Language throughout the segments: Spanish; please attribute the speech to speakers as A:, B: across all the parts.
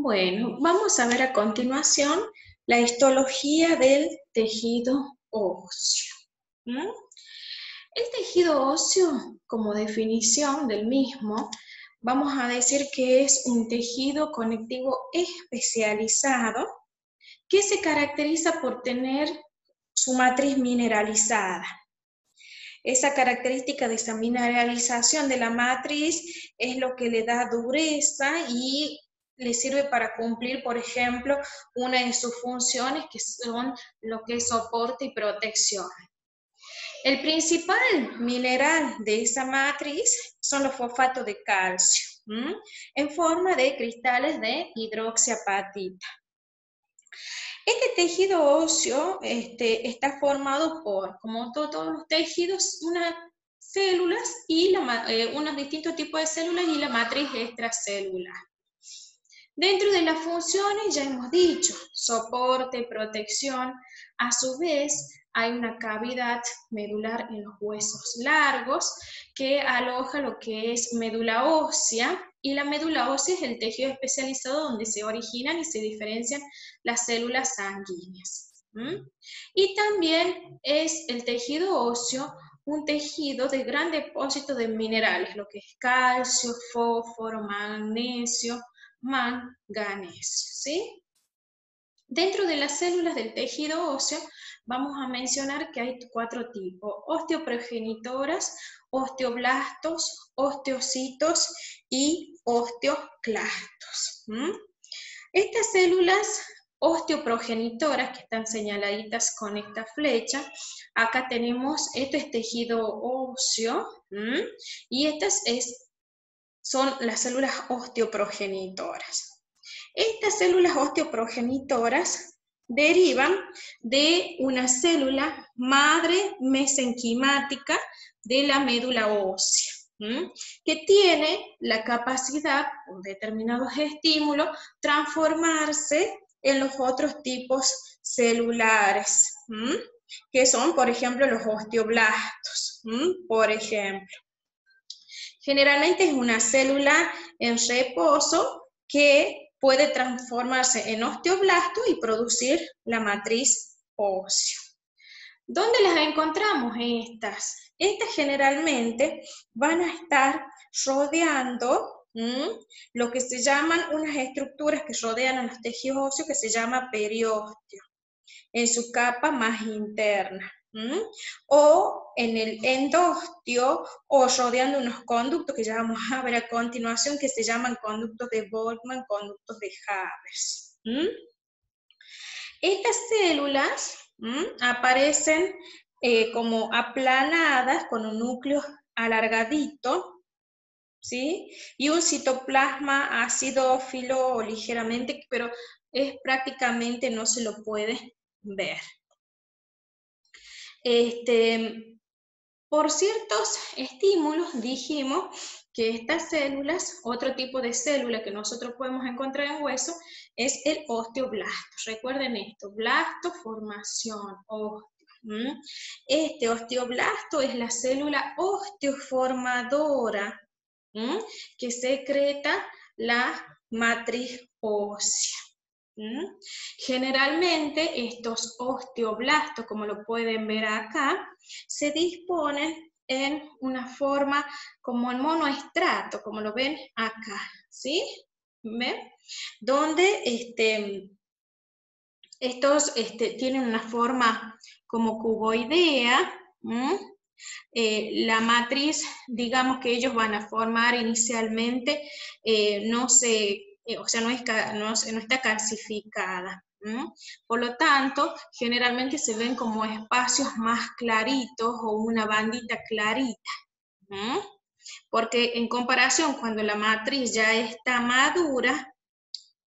A: Bueno, vamos a ver a continuación la histología del tejido óseo. ¿Mm? El tejido óseo, como definición del mismo, vamos a decir que es un tejido conectivo especializado que se caracteriza por tener su matriz mineralizada. Esa característica de esa mineralización de la matriz es lo que le da dureza y le sirve para cumplir, por ejemplo, una de sus funciones que son lo que es soporte y protección. El principal mineral de esa matriz son los fosfatos de calcio, en forma de cristales de hidroxiapatita. Este tejido óseo está formado por, como todos los tejidos, unas células y unos distintos tipos de células y la matriz extracelular. Dentro de las funciones, ya hemos dicho, soporte, protección. A su vez, hay una cavidad medular en los huesos largos que aloja lo que es médula ósea, y la médula ósea es el tejido especializado donde se originan y se diferencian las células sanguíneas. Y también es el tejido óseo un tejido de gran depósito de minerales, lo que es calcio, fósforo, magnesio, manganesio, ¿sí? Dentro de las células del tejido óseo vamos a mencionar que hay 4 tipos: osteoprogenitoras, osteoblastos, osteocitos y osteoclastos. Estas células osteoprogenitoras, que están señaladitas con esta flecha, acá tenemos, esto es tejido óseo, y estas son las células osteoprogenitoras. Estas células osteoprogenitoras derivan de una célula madre mesenquimática de la médula ósea, que tiene la capacidad, por determinados estímulos, transformarse en los otros tipos celulares, que son, por ejemplo, los osteoblastos, por ejemplo. Generalmente es una célula en reposo que puede transformarse en osteoblasto y producir la matriz ósea. ¿Dónde las encontramos estas? Estas generalmente van a estar rodeando lo que se llaman unas estructuras que rodean a los tejidos óseos, que se llama periósteo, en su capa más interna. O en el endostio, o rodeando unos conductos que ya vamos a ver a continuación, que se llaman conductos de Boltzmann, conductos de Havers. Estas células aparecen como aplanadas con un núcleo alargadito, ¿sí? Y un citoplasma acidófilo o ligeramente, pero prácticamente no se lo puede ver. Por ciertos estímulos dijimos que estas células, otro tipo de célula que nosotros podemos encontrar en hueso, es el osteoblasto. Recuerden esto: blasto, formación, ósteo. Este osteoblasto es la célula osteoformadora que secreta la matriz ósea. Generalmente estos osteoblastos, como lo pueden ver acá, se disponen en una forma como en monoestrato, como lo ven acá, ¿sí? ¿Ven? Donde estos tienen una forma como cuboidea. La matriz, digamos que ellos van a formar inicialmente, no está calcificada. Por lo tanto, generalmente se ven como espacios más claritos o una bandita clarita. Porque en comparación, cuando la matriz ya está madura,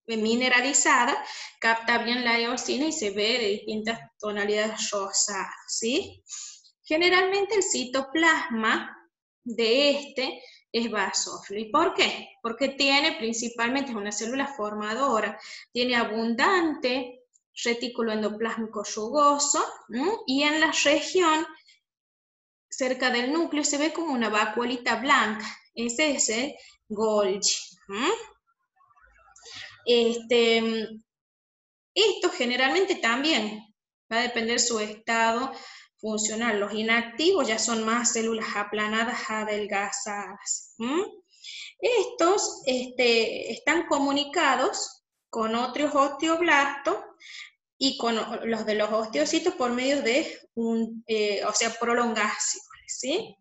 A: mineralizada, capta bien la eosina y se ve de distintas tonalidades rosadas, ¿sí? Generalmente el citoplasma de es basófilo. ¿Y por qué? Porque principalmente es una célula formadora, tiene abundante retículo endoplásmico rugoso, y en la región cerca del núcleo se ve como una vacuolita blanca. Ese es el Golgi. Esto generalmente también va a depender su estado funcional. Los inactivos ya son más células aplanadas, adelgazadas. Estos están comunicados con otros osteoblastos y con los de los osteocitos por medio de prolongaciones, ¿sí?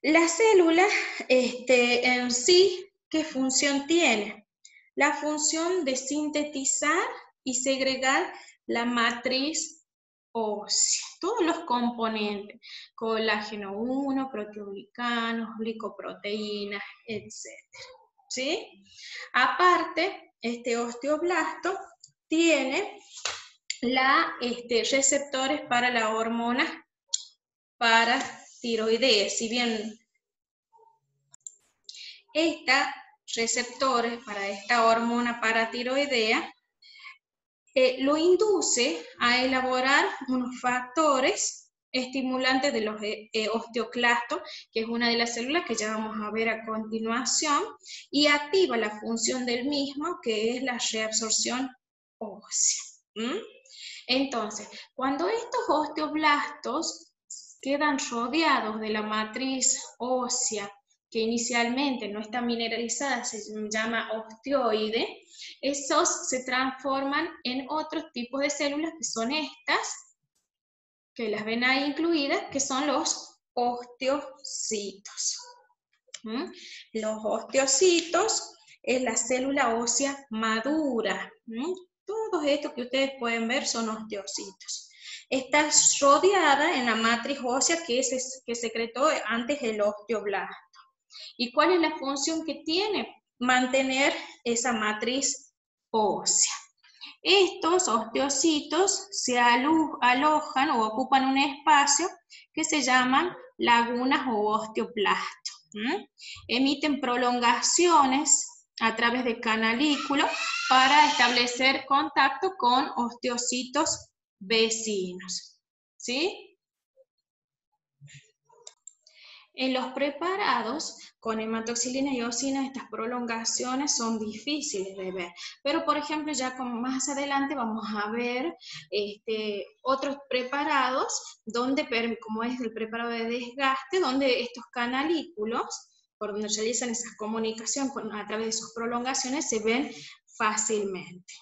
A: La célula en sí, ¿qué función tiene? La función de sintetizar y segregar la matriz ósea, todos los componentes, colágeno 1, proteoglicanos, glicoproteínas, etc. ¿Sí? Aparte, este osteoblasto tiene receptores para la hormona paratiroidea. Si bien receptores para esta hormona paratiroidea lo induce a elaborar unos factores estimulantes de los osteoclastos, que es una de las células que ya vamos a ver a continuación, y activa la función del mismo, que es la reabsorción ósea. Entonces, cuando estos osteoblastos quedan rodeados de la matriz ósea, que inicialmente no está mineralizada, se llama osteoide, esos se transforman en otros tipos de células que son estas, que las ven ahí incluidas, que son los osteocitos. Los osteocitos es la célula ósea madura. Todos estos que ustedes pueden ver son osteocitos. Está rodeada en la matriz ósea que secretó antes el osteoblasto. ¿Y cuál es la función que tiene? Mantener esa matriz ósea. Estos osteocitos se alojan o ocupan un espacio que se llaman lagunas o osteoplastos. Emiten prolongaciones a través de canalículos para establecer contacto con osteocitos vecinos. ¿Sí? En los preparados con hematoxilina y eosina estas prolongaciones son difíciles de ver, pero por ejemplo ya como más adelante vamos a ver otros preparados donde, como es el preparado de desgaste, donde estos canalículos por donde realizan esa comunicación a través de sus prolongaciones se ven fácilmente.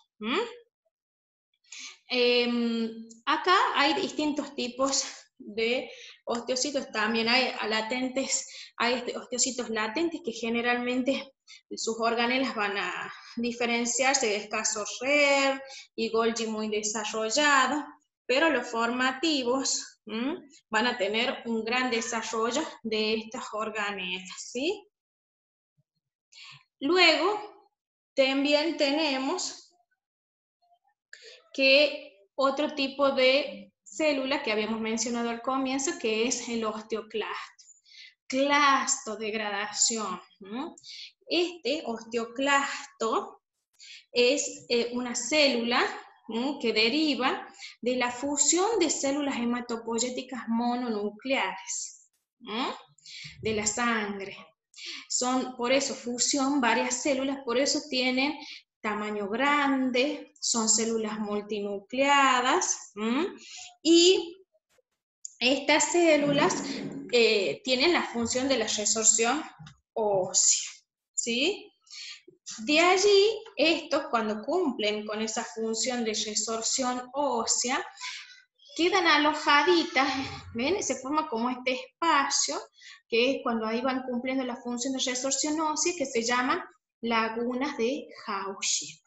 A: Acá hay distintos tipos de osteocitos, también hay osteocitos latentes que generalmente sus organelas van a diferenciarse de escaso RER y Golgi muy desarrollado, pero los formativos van a tener un gran desarrollo de estas organelas, ¿sí? Luego, también tenemos que otro tipo de célula que habíamos mencionado al comienzo, que es el osteoclasto. Clastodegradación. Este osteoclasto es una célula que deriva de la fusión de células hematopoyéticas mononucleares de la sangre. Son, por eso, fusión, varias células, por eso tienen tamaño grande, son células multinucleadas, y estas células tienen la función de la resorción ósea, ¿sí? De allí, estos cuando cumplen con esa función de resorción ósea, quedan alojaditas, ¿ven? Se forma como este espacio, que es cuando ahí van cumpliendo la función de resorción ósea, que se llaman lagunas de Hauship.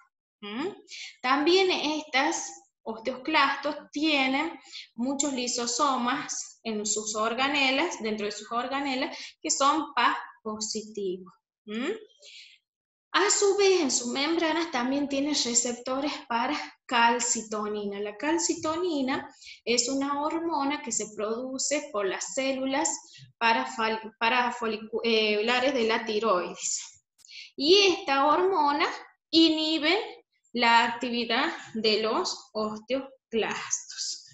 A: También estas osteoclastos tienen muchos lisosomas en sus organelas, dentro de sus organelas, que son Paz positivos. A su vez, en sus membranas también tiene receptores para calcitonina. La calcitonina es una hormona que se produce por las células parafoliculares de la tiroides. Y esta hormona inhibe la actividad de los osteoclastos.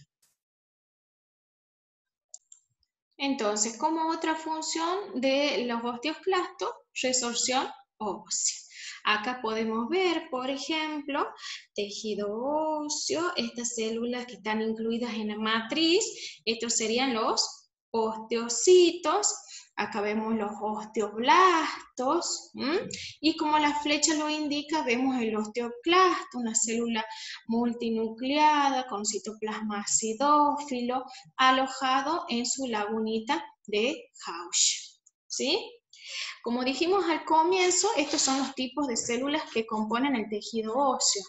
A: Entonces, como otra función de los osteoclastos, resorción ósea. Acá podemos ver, por ejemplo, tejido óseo, estas células que están incluidas en la matriz, estos serían los osteocitos. Acá vemos los osteoblastos, y como la flecha lo indica, vemos el osteoclasto, una célula multinucleada con citoplasma acidófilo, alojado en su lagunita de Hausch, ¿sí? Como dijimos al comienzo, estos son los tipos de células que componen el tejido óseo.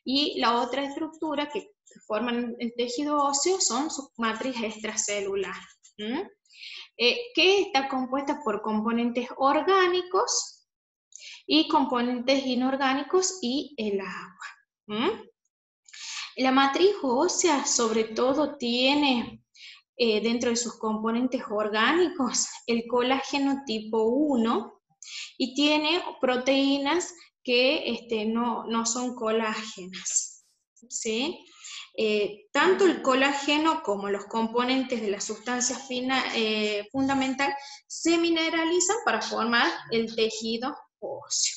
A: Y la otra estructura que forman el tejido óseo son su matriz extracelular, que está compuesta por componentes orgánicos y componentes inorgánicos y el agua. La matriz ósea sobre todo tiene dentro de sus componentes orgánicos el colágeno tipo 1 y tiene proteínas que no son colágenas, ¿sí? Tanto el colágeno como los componentes de la sustancia fundamental se mineralizan para formar el tejido óseo.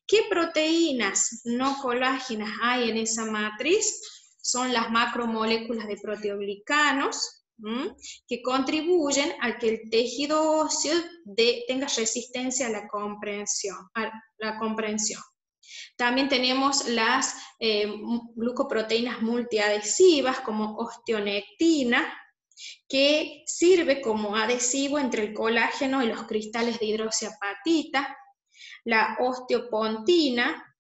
A: ¿Qué proteínas no colágenas hay en esa matriz? Son las macromoléculas de proteoglicanos, que contribuyen a que el tejido óseo tenga resistencia a la comprensión. También tenemos las glucoproteínas multiadhesivas como osteonectina, que sirve como adhesivo entre el colágeno y los cristales de hidroxiapatita. La osteopontina,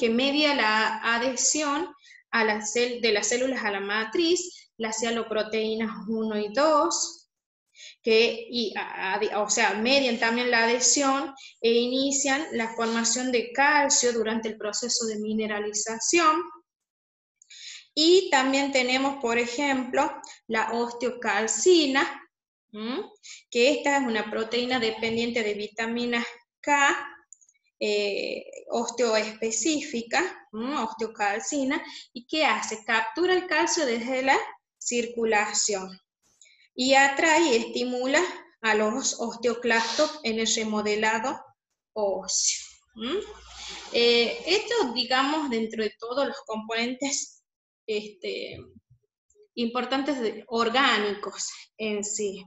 A: que media la adhesión de las células a la matriz, las cialoproteínas 1 y 2, median también la adhesión e inician la formación de calcio durante el proceso de mineralización. Y también tenemos, por ejemplo, la osteocalcina, que esta es una proteína dependiente de vitamina K, osteoespecífica, osteocalcina, y ¿qué hace? Captura el calcio desde la circulación y atrae y estimula a los osteoclastos en el remodelado óseo. Esto, digamos, dentro de todos los componentes importantes orgánicos en sí.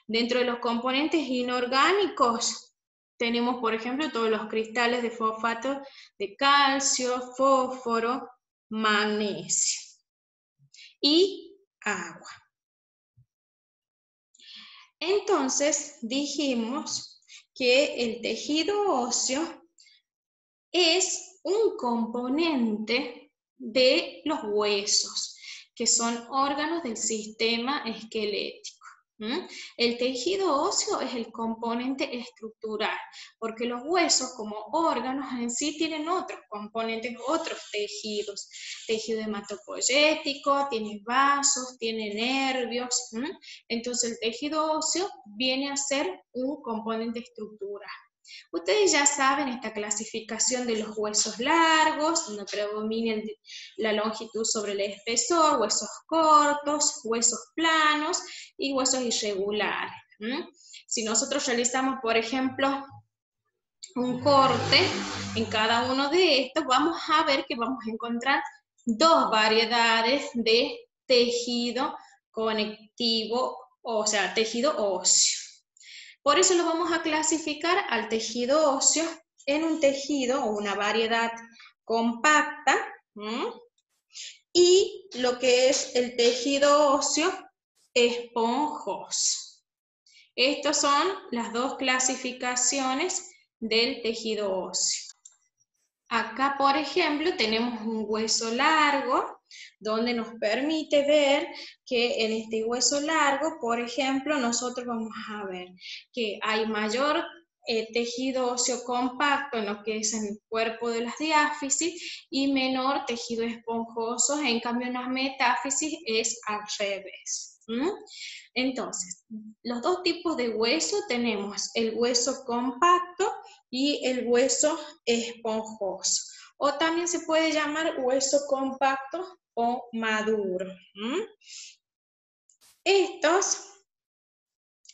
A: Dentro de los componentes inorgánicos tenemos, por ejemplo, todos los cristales de fosfato de calcio, fósforo, magnesio y agua. Entonces dijimos que el tejido óseo es un componente de los huesos, que son órganos del sistema esquelético. El tejido óseo es el componente estructural, porque los huesos como órganos en sí tienen otros componentes, otros tejidos. Tejido hematopoyético, tiene vasos, tiene nervios. Entonces el tejido óseo viene a ser un componente estructural. Ustedes ya saben esta clasificación de los huesos largos, donde predomina la longitud sobre el espesor, huesos cortos, huesos planos y huesos irregulares. Si nosotros realizamos, por ejemplo, un corte en cada uno de estos, vamos a ver que vamos a encontrar dos variedades de tejido conectivo, o sea, tejido óseo. Por eso lo vamos a clasificar al tejido óseo en un tejido o una variedad compacta, y lo que es el tejido óseo esponjoso. Estas son las dos clasificaciones del tejido óseo. Acá, por ejemplo, tenemos un hueso largo, donde nos permite ver que en este hueso largo, por ejemplo, nosotros vamos a ver que hay mayor tejido óseo compacto en lo que es en el cuerpo de las diáfisis y menor tejido esponjoso, en cambio en las metáfisis es al revés. Entonces, los dos tipos de hueso tenemos el hueso compacto y el hueso esponjoso, o también se puede llamar hueso compacto o maduro. Estos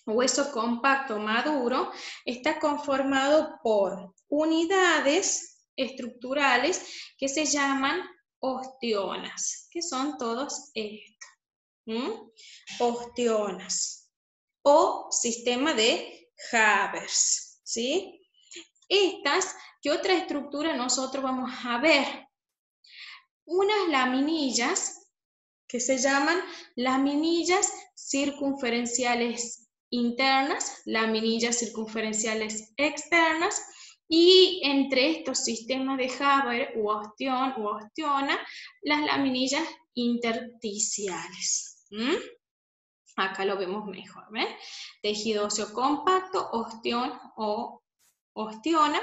A: hueso compacto maduro está conformado por unidades estructurales que se llaman ostionas, que son todos estos. Ostionas o sistema de Haber, ¿sí? Estas, ¿qué otra estructura nosotros vamos a ver? Unas laminillas que se llaman laminillas circunferenciales internas, laminillas circunferenciales externas, y entre estos sistemas de Haber u ostión u ostiona, las laminillas intersticiales. Acá lo vemos mejor, ¿ven? Tejido óseo compacto, ostión o ostiona.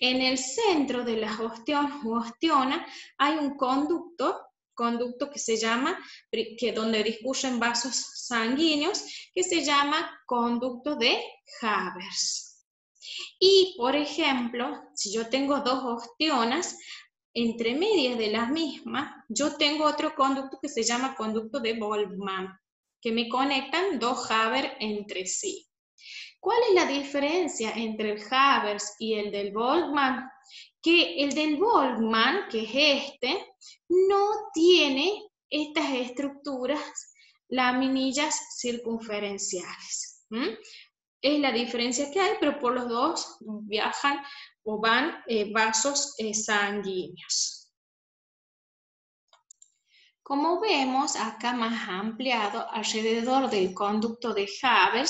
A: En el centro de las ostión u ostiona hay un conducto que se llama, donde discurren vasos sanguíneos, que se llama conducto de Haber. Y, por ejemplo, si yo tengo dos ostionas, entre medias de las mismas, yo tengo otro conducto que se llama conducto de Volkmann, que me conectan dos Haber entre sí. ¿Cuál es la diferencia entre el Haber y el del Volkmann? Que el del Volkmann, que es este, no tiene estas estructuras laminillas circunferenciales. Es la diferencia que hay, pero por los dos viajan o van vasos sanguíneos. Como vemos acá más ampliado, alrededor del conducto de Haber,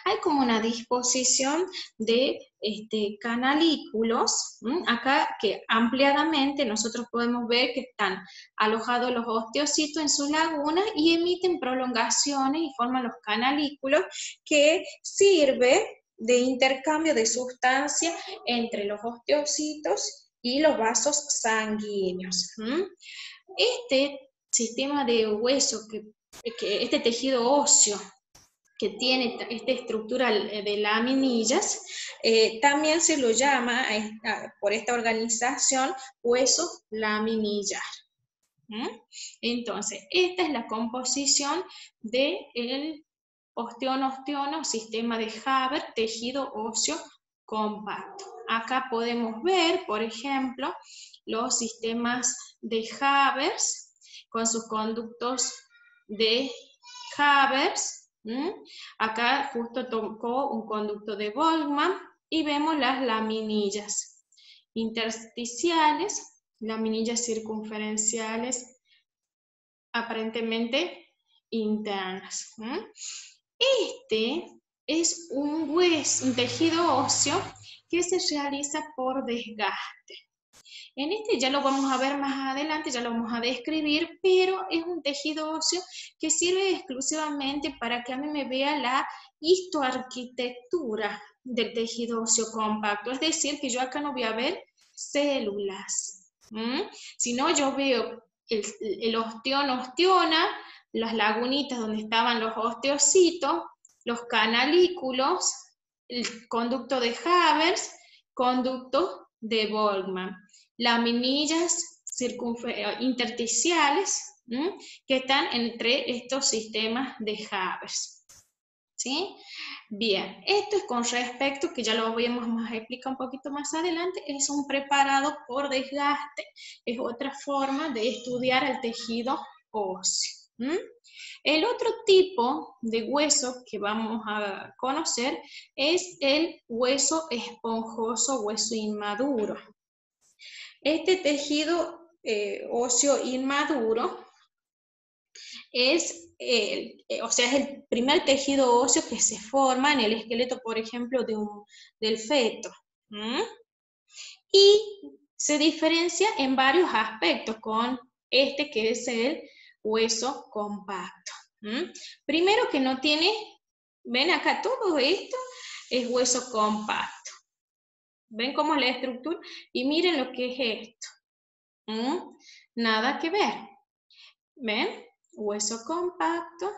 A: hay como una disposición de canalículos, acá que ampliadamente nosotros podemos ver que están alojados los osteocitos en sus lagunas y emiten prolongaciones y forman los canalículos que sirven de intercambio de sustancia entre los osteocitos y los vasos sanguíneos. Este sistema de hueso, este tejido óseo que tiene esta estructura de laminillas, también se lo llama por esta organización hueso laminillar. Entonces, esta es la composición del ostión-ostiona, sistema de Haber, tejido óseo compacto. Acá podemos ver, por ejemplo, los sistemas de Haber con sus conductos de Haber. Acá justo tocó un conducto de Volkmann y vemos las laminillas intersticiales, laminillas circunferenciales aparentemente internas. Este es un tejido óseo que se realiza por desgaste. En este ya lo vamos a ver más adelante, ya lo vamos a describir, pero es un tejido óseo que sirve exclusivamente para que a mí me vea la histoarquitectura del tejido óseo compacto. Es decir, que yo acá no voy a ver células, sino yo veo el ostión-ostiona, las lagunitas donde estaban los osteocitos, los canalículos, el conducto de Haber, conducto de Volkmann, laminillas intersticiales que están entre estos sistemas de Haber. ¿Sí? Bien, esto es con respecto, que ya lo vamos a explicar un poquito más adelante, es un preparado por desgaste, es otra forma de estudiar el tejido óseo. El otro tipo de hueso que vamos a conocer es el hueso esponjoso, hueso inmaduro. Este tejido óseo inmaduro es el primer tejido óseo que se forma en el esqueleto, por ejemplo, del feto. Y se diferencia en varios aspectos con este que es el hueso compacto. Primero que no tiene, ven acá, todo esto es hueso compacto. ¿Ven cómo es la estructura? Y miren lo que es esto. Nada que ver. ¿Ven? Hueso compacto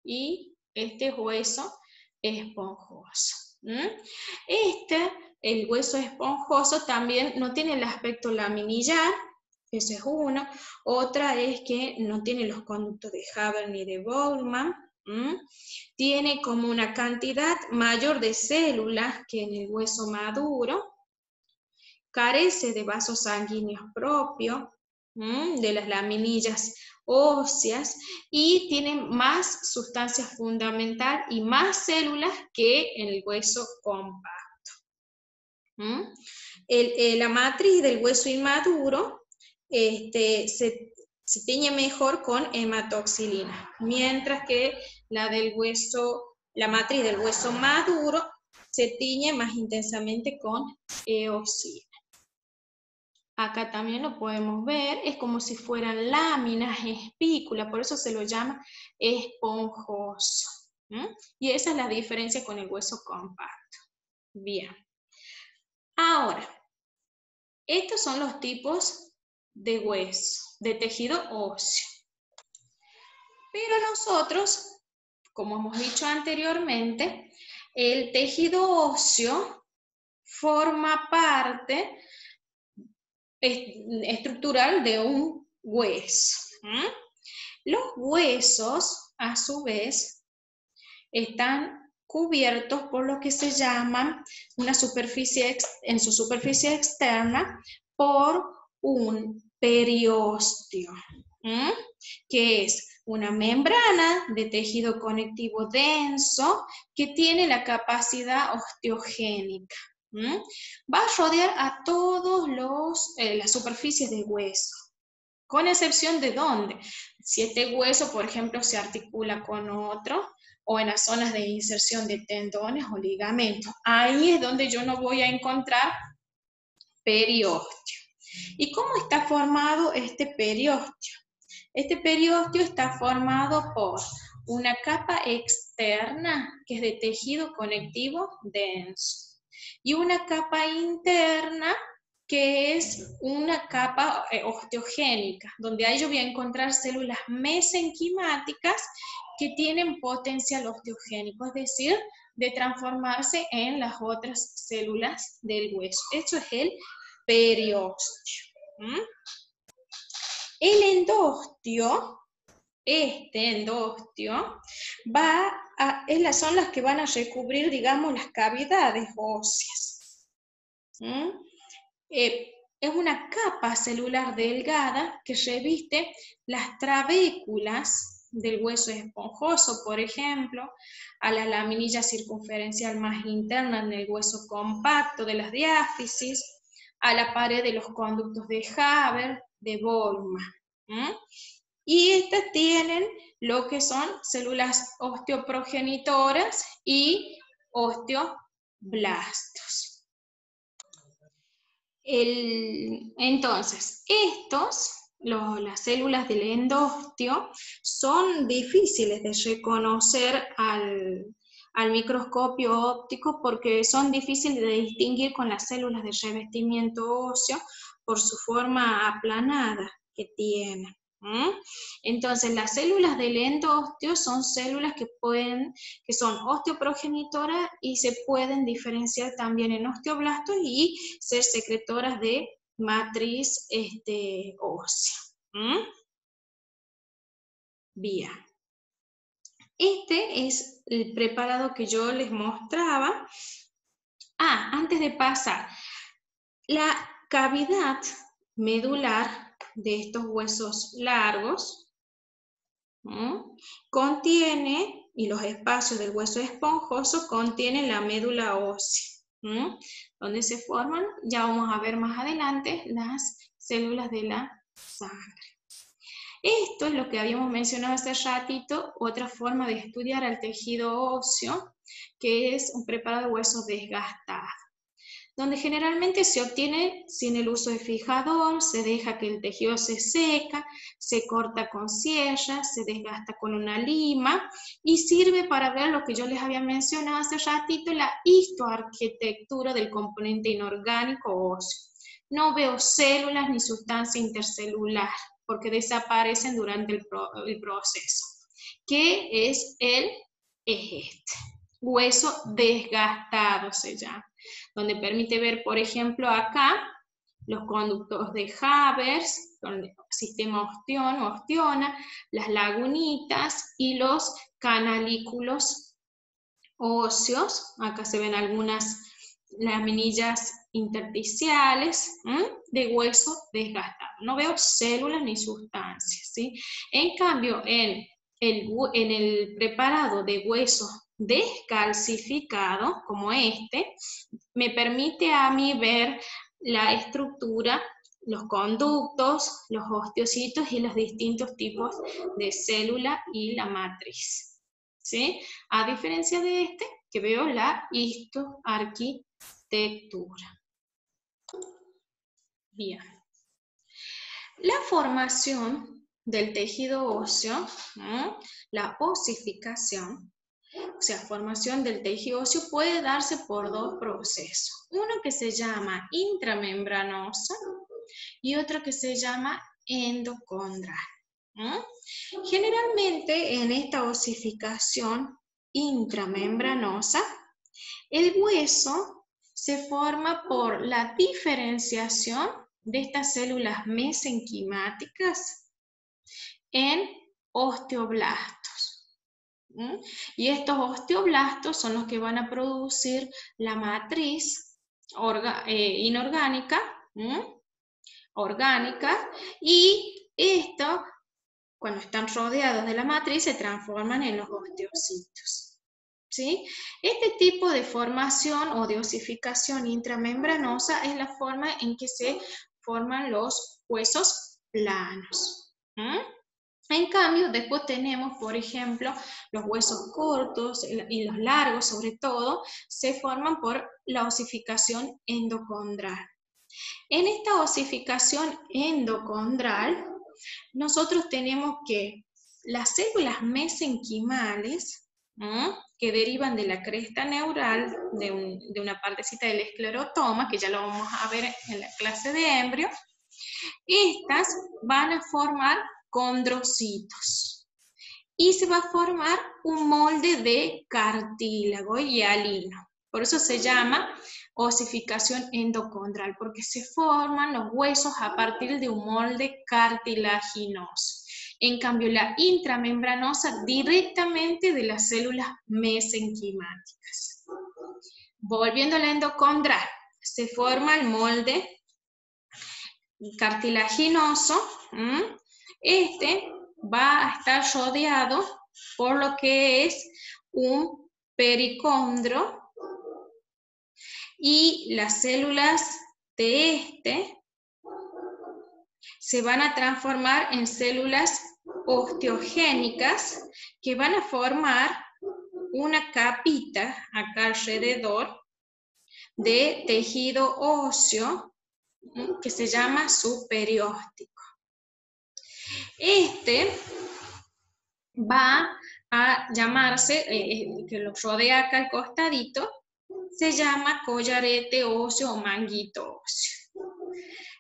A: y este hueso esponjoso. El hueso esponjoso también no tiene el aspecto laminillar, ese es uno. Otra es que no tiene los conductos de Haber ni de Volkmann. Tiene como una cantidad mayor de células que en el hueso maduro, carece de vasos sanguíneos propios, de las laminillas óseas, y tiene más sustancia fundamental y más células que en el hueso compacto. La matriz del hueso inmaduro se tiñe mejor con hematoxilina, mientras que la matriz del hueso maduro se tiñe más intensamente con eosina. Acá también lo podemos ver, es como si fueran láminas, espículas, por eso se lo llama esponjoso. Y esa es la diferencia con el hueso compacto. Bien. Ahora, estos son los tipos de hueso, de tejido óseo. Pero nosotros, como hemos dicho anteriormente, el tejido óseo forma parte estructural de un hueso. Los huesos, a su vez, están cubiertos por lo que se llama en su superficie externa por un periósteo, que es una membrana de tejido conectivo denso que tiene la capacidad osteogénica. Va a rodear a todos las superficies del hueso, con excepción de dónde. Si este hueso, por ejemplo, se articula con otro, o en las zonas de inserción de tendones o ligamentos, ahí es donde yo no voy a encontrar periósteo. ¿Y cómo está formado este periósteo? Este periósteo está formado por una capa externa, que es de tejido conectivo denso, y una capa interna, que es una capa osteogénica, donde ahí yo voy a encontrar células mesenquimáticas que tienen potencial osteogénico, es decir, de transformarse en las otras células del hueso. Esto es el periósteo. El endostio, son las que van a recubrir, digamos, las cavidades óseas. Es una capa celular delgada que reviste las trabéculas del hueso esponjoso, por ejemplo, a la laminilla circunferencial más interna en el hueso compacto de las diáfisis, a la pared de los conductos de Haber, de Volkmann. Y estas tienen lo que son células osteoprogenitoras y osteoblastos. Entonces, las células del endostio, son difíciles de reconocer al microscopio óptico porque son difíciles de distinguir con las células de revestimiento óseo por su forma aplanada que tienen. Entonces, las células del endostio son células que son osteoprogenitoras y se pueden diferenciar también en osteoblastos y ser secretoras de matriz ósea. Bien. Este es el preparado que yo les mostraba. Antes de pasar, la cavidad medular de estos huesos largos contiene, y los espacios del hueso esponjoso contienen la médula ósea, donde se forman, ya vamos a ver más adelante, las células de la sangre. Esto es lo que habíamos mencionado hace ratito, otra forma de estudiar al tejido óseo, que es un preparado de hueso desgastado, donde generalmente se obtiene sin el uso de fijador, se deja que el tejido se seca, se corta con sierra, se desgasta con una lima, y sirve para ver lo que yo les había mencionado hace ratito, la histoarquitectura del componente inorgánico óseo. No veo células ni sustancia intercelular, porque desaparecen durante el proceso. ¿Qué es este? Hueso desgastado se llama, donde permite ver, por ejemplo, acá, los conductos de Havers, con el sistema ostión o ostiona, las lagunitas y los canalículos óseos. Acá se ven algunas laminillas intersticiales de hueso desgastado. No veo células ni sustancias, ¿sí? En cambio, en el preparado de hueso descalcificado, como este, me permite a mí ver la estructura, los conductos, los osteocitos y los distintos tipos de célula y la matriz, ¿sí? A diferencia de este, que veo la histoarquitectura. Bien. La formación del tejido óseo, la osificación, o sea, formación del tejido óseo puede darse por dos procesos. Uno que se llama intramembranosa y otro que se llama endocondral. Generalmente en esta osificación intramembranosa, el hueso se forma por la diferenciación de estas células mesenquimáticas en osteoblastos. Y estos osteoblastos son los que van a producir la matriz inorgánica, orgánica, y esto, cuando están rodeados de la matriz, se transforman en los osteocitos. ¿Sí? Este tipo de formación o de osificación intramembranosa es la forma en que se forman los huesos planos. En cambio, después tenemos, por ejemplo, los huesos cortos y los largos, sobre todo, se forman por la osificación endocondral. En esta osificación endocondral, nosotros tenemos que las células mesenquimales, que derivan de la cresta neural de una partecita del esclerotoma, que ya lo vamos a ver en la clase de embrio, estas van a formar condrocitos. Y se va a formar un molde de cartílago hialino. Por eso se llama osificación endocondral, porque se forman los huesos a partir de un molde cartilaginoso. En cambio, la intramembranosa directamente de las células mesenquimáticas. Volviendo a la endocondral, se forma el molde cartilaginoso. Este va a estar rodeado por lo que es un pericondrio, y las células de este se van a transformar en células osteogénicas que van a formar una capita acá alrededor de tejido óseo que se llama subperióstico. Este va a llamarse, que lo rodea acá al costadito, se llama collarete óseo o manguito óseo.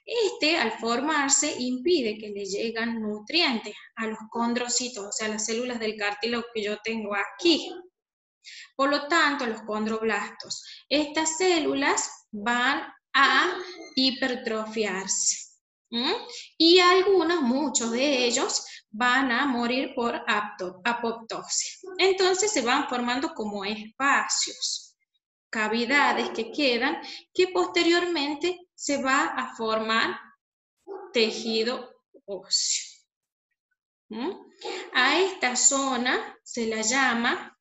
A: Este, al formarse, impide que le lleguen nutrientes a los condrocitos, o sea, las células del cartílago que yo tengo aquí. Por lo tanto, los condroblastos, estas células van a hipertrofiarse. Y algunos, muchos de ellos, van a morir por apoptosis. Entonces se van formando como espacios, cavidades que quedan, que posteriormente se va a formar tejido óseo. A esta zona se la llama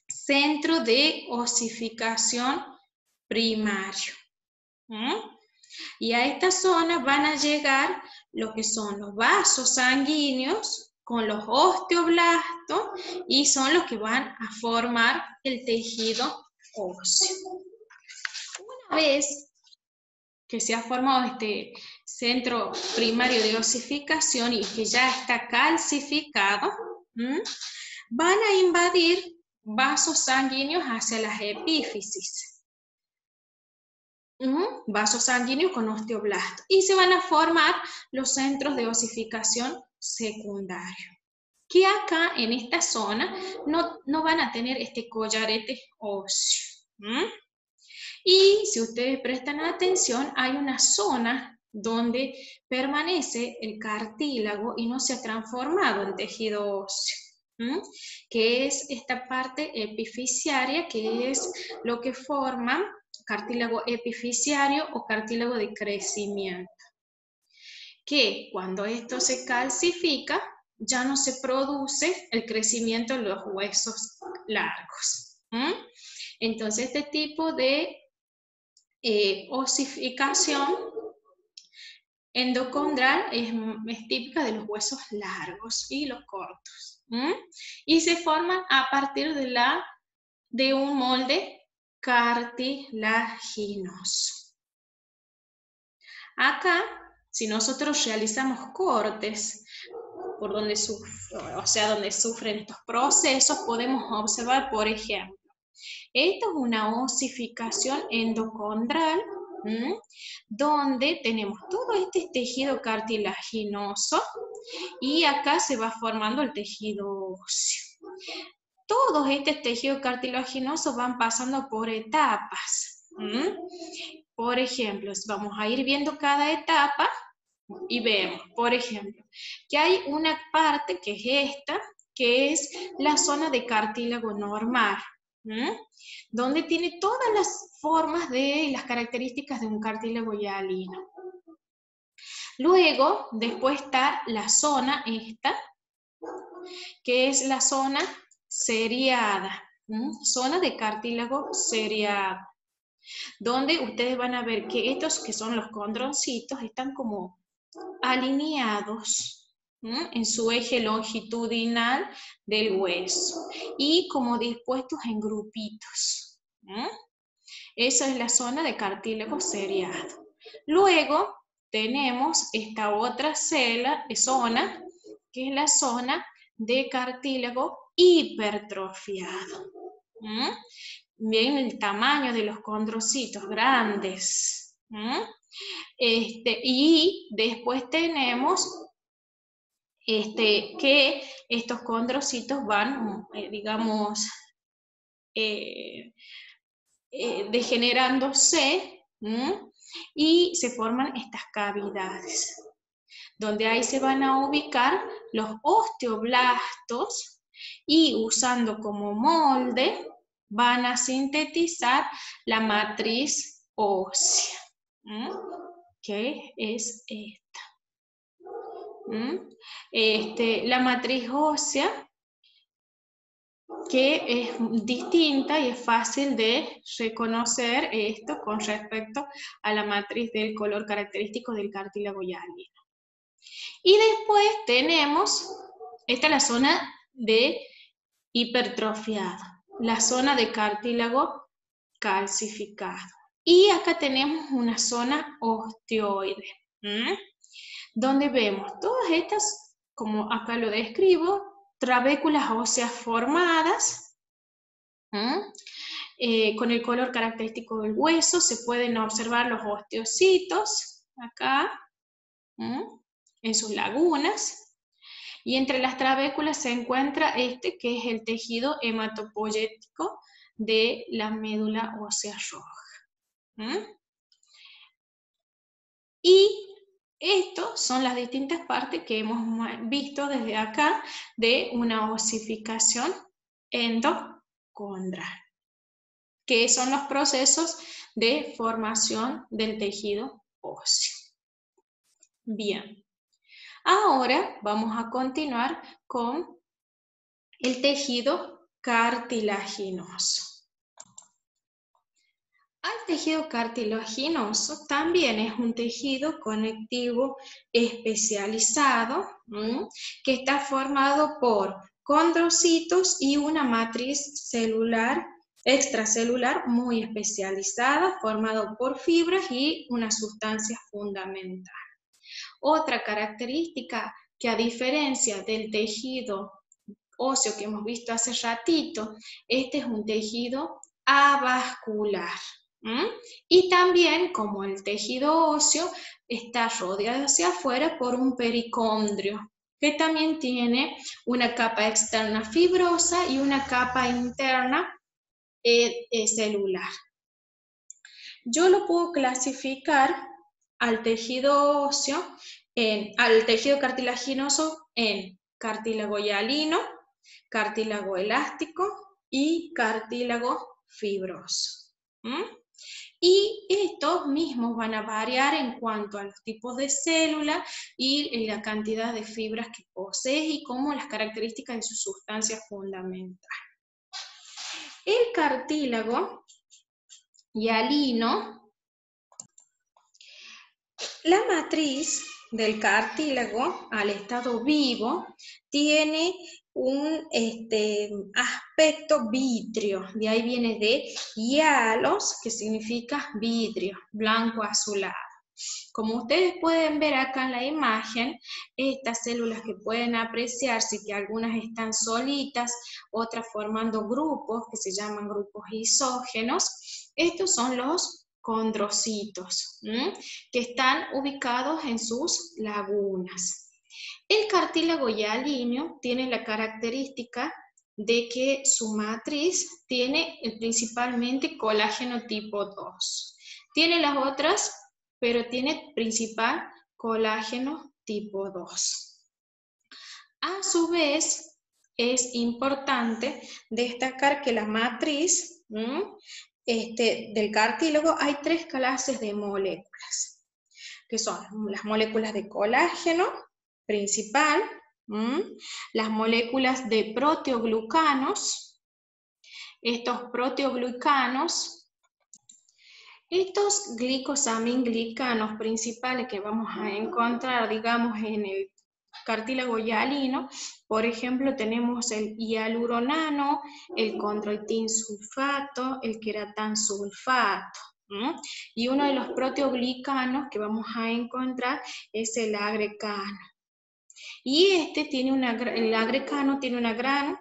A: centro de osificación primario. Y a esta zona van a llegar lo que son los vasos sanguíneos con los osteoblastos y son los que van a formar el tejido óseo. Una vez que se ha formado este centro primario de osificación y que ya está calcificado, van a invadir vasos sanguíneos hacia las epífisis. Vasos sanguíneos con osteoblastos, y se van a formar los centros de osificación secundario, que acá en esta zona no van a tener este collarete óseo. Y si ustedes prestan atención, hay una zona donde permanece el cartílago y no se ha transformado en tejido óseo, que es esta parte epifisiaria, que es lo que forma cartílago epifisiario o cartílago de crecimiento, que cuando esto se calcifica ya no se produce el crecimiento de los huesos largos. Entonces este tipo de osificación endocondral es típica de los huesos largos y los cortos. Y se forman a partir de un molde cartilaginoso. Acá, si nosotros realizamos cortes por donde sufren estos procesos, podemos observar, por ejemplo, esto es una osificación endocondral, donde tenemos todo este tejido cartilaginoso y acá se va formando el tejido óseo. Todos estos tejidos cartilaginosos van pasando por etapas. Por ejemplo, vamos a ir viendo cada etapa y vemos, por ejemplo, que hay una parte que es esta, que es la zona de cartílago normal, donde tiene todas las formas de las características de un cartílago hialino. Luego, después está la zona esta, que es la zona seriada, zona de cartílago seriado, donde ustedes van a ver que estos que son los condroncitos están como alineados en su eje longitudinal del hueso y como dispuestos en grupitos. Esa es la zona de cartílago seriado. Luego tenemos esta otra zona, que es la zona de cartílago hipertrofiado. Bien, el tamaño de los condrocitos grandes. Y después tenemos que estos condrocitos van, digamos, degenerándose, y se forman estas cavidades, donde ahí se van a ubicar los osteoblastos y usando como molde van a sintetizar la matriz ósea, que es esta. La matriz ósea, que es distinta y es fácil de reconocer esto con respecto a la matriz del color característico del cartílago hialino. Y después tenemos, esta es la zona de hipertrofiado, la zona de cartílago calcificado. Y acá tenemos una zona osteoide, donde vemos todas estas, como acá lo describo, trabéculas óseas formadas, con el color característico del hueso. Se pueden observar los osteocitos, acá, en sus lagunas, y entre las trabéculas se encuentra este, que es el tejido hematopoyético de la médula ósea roja. Y estas son las distintas partes que hemos visto desde acá de una osificación endocondral, que son los procesos de formación del tejido óseo. Bien, ahora vamos a continuar con el tejido cartilaginoso. El tejido cartilaginoso también es un tejido conectivo especializado, que está formado por condrocitos y una matriz celular extracelular muy especializada, formado por fibras y una sustancia fundamental. Otra característica que, a diferencia del tejido óseo que hemos visto hace ratito, este es un tejido avascular. Y también, como el tejido óseo, está rodeado hacia afuera por un pericondrio, que también tiene una capa externa fibrosa y una capa interna celular. Yo lo puedo clasificar al tejido óseo, al tejido cartilaginoso en cartílago hialino, cartílago elástico y cartílago fibroso. ¿Mm? Y estos mismos van a variar en cuanto a los tipos de células y la cantidad de fibras que posee y como las características de su sustancia fundamental. El cartílago hialino, la matriz del cartílago al estado vivo tiene un aspecto vítreo, de ahí viene de hialos, que significa vidrio, blanco azulado. Como ustedes pueden ver acá en la imagen, estas células que pueden apreciarse, que algunas están solitas, otras formando grupos, que se llaman grupos isógenos, estos son los condrocitos, que están ubicados en sus lagunas. El cartílago hialino tiene la característica de que su matriz tiene principalmente colágeno tipo 2. Tiene las otras, pero tiene principal colágeno tipo 2. A su vez, es importante destacar que la matriz del cartílago hay 3 clases de moléculas, que son las moléculas de colágeno principal, las moléculas de proteoglucanos. Estos proteoglucanos, estos glicosaminglicanos principales que vamos a encontrar, digamos, en el cartílago hialino, por ejemplo, tenemos el hialuronano, el condroitin sulfato, el queratan sulfato. Y uno de los proteoglicanos que vamos a encontrar es el agrecano. Y el agrecano tiene una gran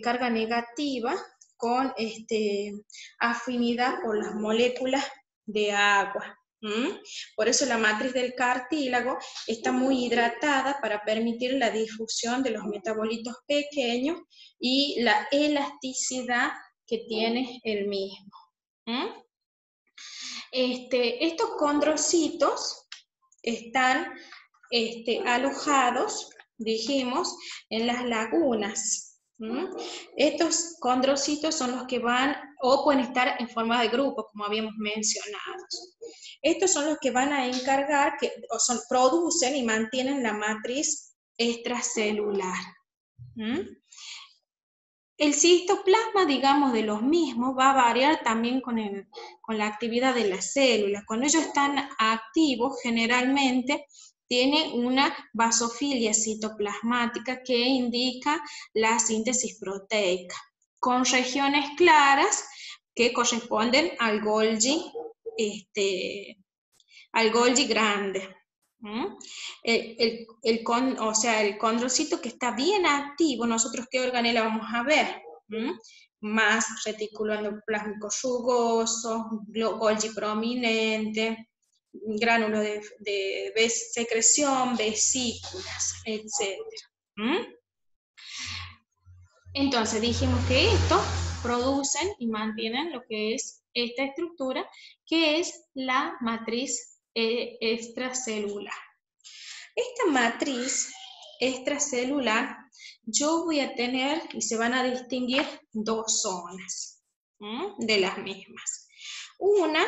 A: carga negativa con afinidad por las moléculas de agua. Por eso la matriz del cartílago está muy hidratada para permitir la difusión de los metabolitos pequeños y la elasticidad que tiene el mismo. Estos condrocitos están alojados, dijimos, en las lagunas. Estos condrocitos son los que van, o pueden estar en forma de grupo, como habíamos mencionado. Estos son los que van a encargar, producen y mantienen la matriz extracelular. El citoplasma, digamos, de los mismos va a variar también con la actividad de las células. Cuando ellos están activos, generalmente tiene una basofilia citoplasmática que indica la síntesis proteica, con regiones claras que corresponden al Golgi, al Golgi grande. El condrocito que está bien activo, nosotros ¿qué organela vamos a ver? Más retículo endoplásmico rugoso, Golgi prominente, gránulo de secreción, vesículas, etc. Entonces dijimos que estos producen y mantienen lo que es esta estructura, que es la matriz extracelular. Esta matriz extracelular, yo voy a tener, y se van a distinguir 2 zonas de las mismas. Una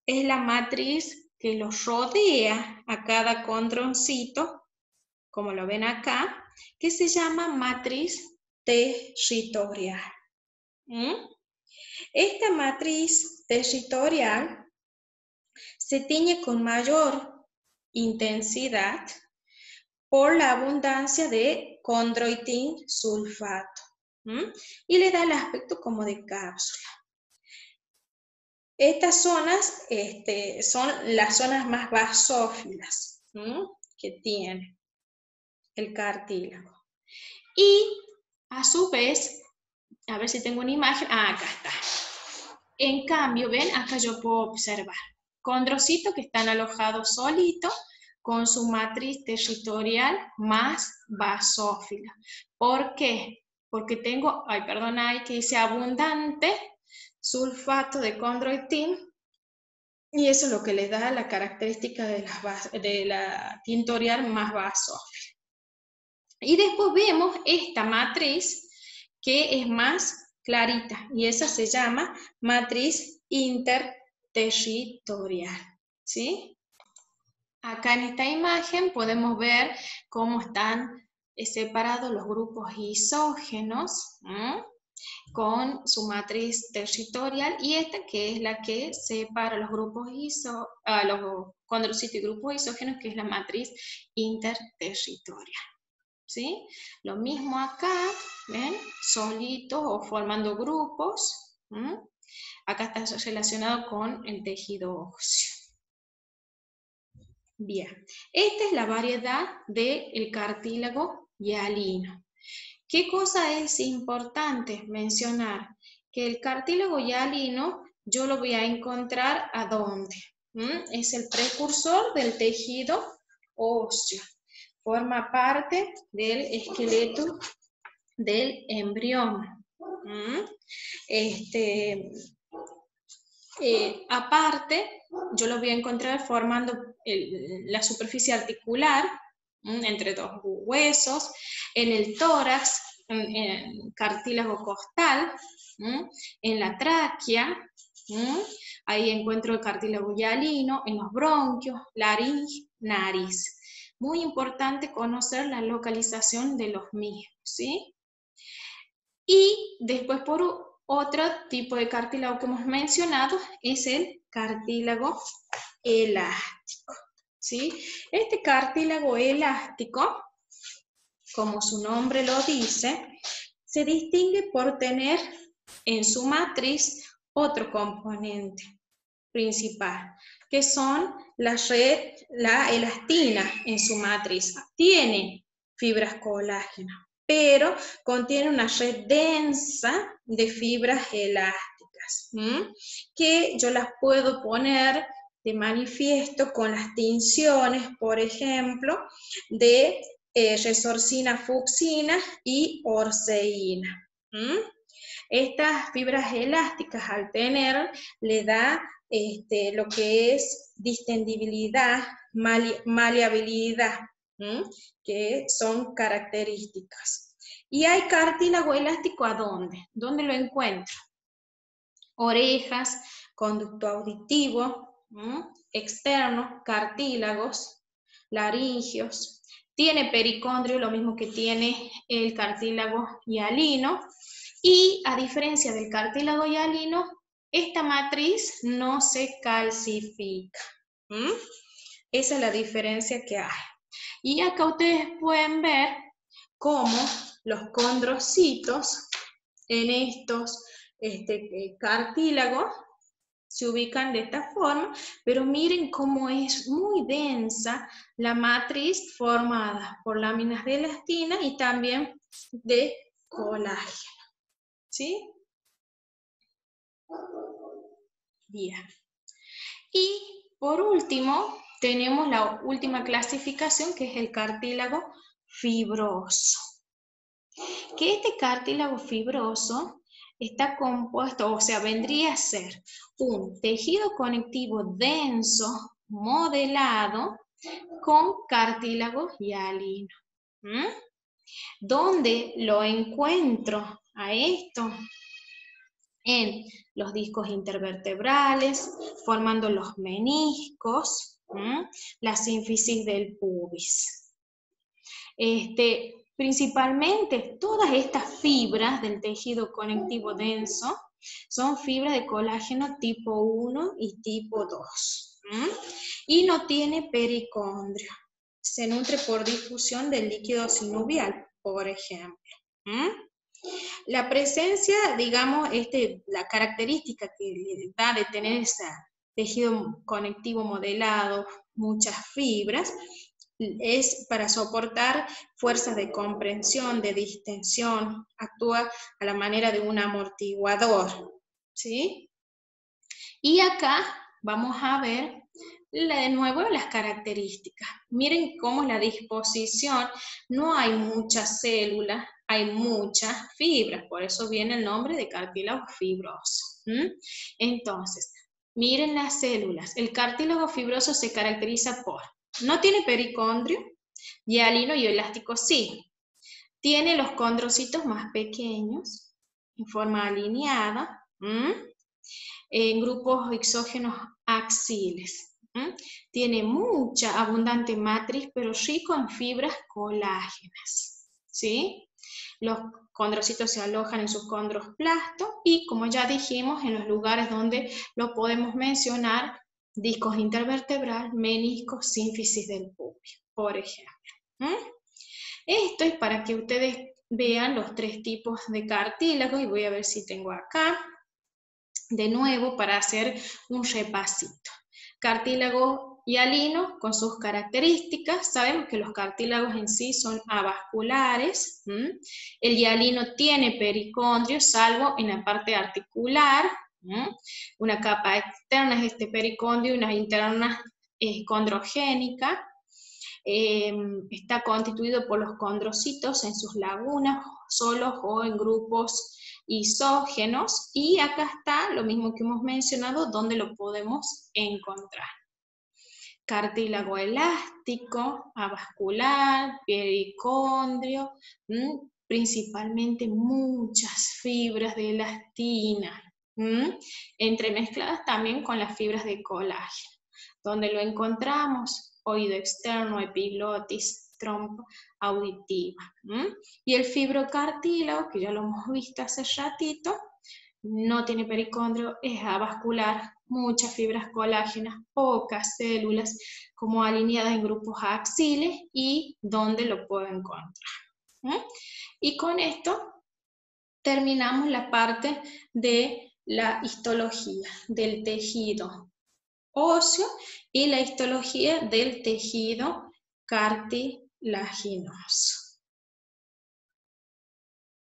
A: es la matriz que los rodea a cada condroncito, como lo ven acá, que se llama matriz territorial. Esta matriz territorial se tiñe con mayor intensidad por la abundancia de condroitin sulfato y le da el aspecto como de cápsula. Estas zonas son las zonas más basófilas que tiene el cartílago. Y a su vez, a ver si tengo una imagen, acá está. En cambio, ven, acá yo puedo observar condrocitos que están alojados solitos con su matriz territorial más basófila. ¿Por qué? Porque tengo, que dice abundante sulfato de condroitin Y eso es lo que le da la característica de la tintorial más basófila. Y después vemos esta matriz que es más clarita, y esa se llama matriz interterritorial, ¿sí? Acá en esta imagen podemos ver cómo están separados los grupos isógenos, ¿m? Con su matriz territorial, y esta que es la que separa los grupos los condrocitos y grupos isógenos, que es la matriz interterritorial. ¿Sí? Lo mismo acá, ¿ven? Solitos o formando grupos. Acá está relacionado con el tejido óseo. Bien, esta es la variedad del cartílago hialino. ¿Qué cosa es importante mencionar? Que el cartílago hialino yo lo voy a encontrar ¿a dónde? Es el precursor del tejido óseo. Forma parte del esqueleto del embrión. Aparte, yo lo voy a encontrar formando la superficie articular entre dos huesos, en el tórax, en cartílago costal, en la tráquea, ahí encuentro el cartílago hialino, en los bronquios, laringe, nariz. Muy importante conocer la localización de los mismos, ¿sí? Y después por otro tipo de cartílago que hemos mencionado es el cartílago elástico, ¿sí? Este cartílago elástico, como su nombre lo dice, se distingue por tener en su matriz otro componente principal, que son la elastina en su matriz. Tiene fibras colágenas, pero contiene una red densa de fibras elásticas, que yo las puedo poner de manifiesto con las tinciones, por ejemplo, de resorcina fucsina y orceína. Estas fibras elásticas, al tener, le da lo que es distendibilidad, maleabilidad, que son características. ¿Y hay cartílago elástico a dónde? ¿Dónde lo encuentro? Orejas, conducto auditivo, externo, cartílagos, laringios. Tiene pericondrio, lo mismo que tiene el cartílago hialino. Y a diferencia del cartílago hialino, esta matriz no se calcifica. Esa es la diferencia que hay. Y acá ustedes pueden ver cómo los condrocitos en estos cartílagos se ubican de esta forma, pero miren cómo es muy densa la matriz formada por láminas de elastina y también de colágeno. ¿Sí? Bien. Y por último, tenemos la última clasificación, que es el cartílago fibroso. Que este cartílago fibroso está compuesto, o sea, vendría a ser un tejido conectivo denso, modelado, con cartílago hialino. ¿Dónde lo encuentro a esto? En los discos intervertebrales, formando los meniscos, la sínfisis del pubis. Principalmente, todas estas fibras del tejido conectivo denso son fibras de colágeno tipo 1 y tipo 2. Y no tiene pericondrio. Se nutre por difusión del líquido sinovial, por ejemplo. La presencia, digamos, la característica que le da de tener ese tejido conectivo modelado, muchas fibras, es para soportar fuerzas de comprensión, de distensión, actúa a la manera de un amortiguador, ¿sí? Y acá vamos a ver de nuevo las características. Miren cómo es la disposición, no hay muchas células, hay muchas fibras, por eso viene el nombre de cartílago fibroso. Entonces, Miren las células. El cartílago fibroso se caracteriza por, no tiene pericondrio, hialino y elástico sí. Tiene los condrocitos más pequeños, en forma alineada, en grupos exógenos axiles. Tiene mucha abundante matriz, pero rico en fibras colágenas, ¿sí? Los condrocitos se alojan en sus condrosplastos y, como ya dijimos, en los lugares donde lo podemos mencionar, discos intervertebral, meniscos, sínfisis del pubis, por ejemplo. Esto es para que ustedes vean los 3 tipos de cartílagos, y voy a ver si tengo acá, de nuevo, para hacer un repasito. Cartílago hialino con sus características. Sabemos que los cartílagos en sí son avasculares. El hialino tiene pericondrio, salvo en la parte articular. Una capa externa es este pericondrio y una interna es condrogénica. Está constituido por los condrocitos en sus lagunas, solos o en grupos isógenos, y acá está lo mismo que hemos mencionado, donde lo podemos encontrar. Cartílago elástico, avascular, pericondrio, principalmente muchas fibras de elastina, entremezcladas también con las fibras de colágeno. Donde lo encontramos, oído externo, epiglotis, trompa auditiva. Y el fibrocartílago, que ya lo hemos visto hace ratito, no tiene pericondrio, es avascular, muchas fibras colágenas, pocas células, como alineadas en grupos axiles, y donde lo puedo encontrar. Y con esto terminamos la parte de la histología del tejido óseo y la histología del tejido cartilaginoso.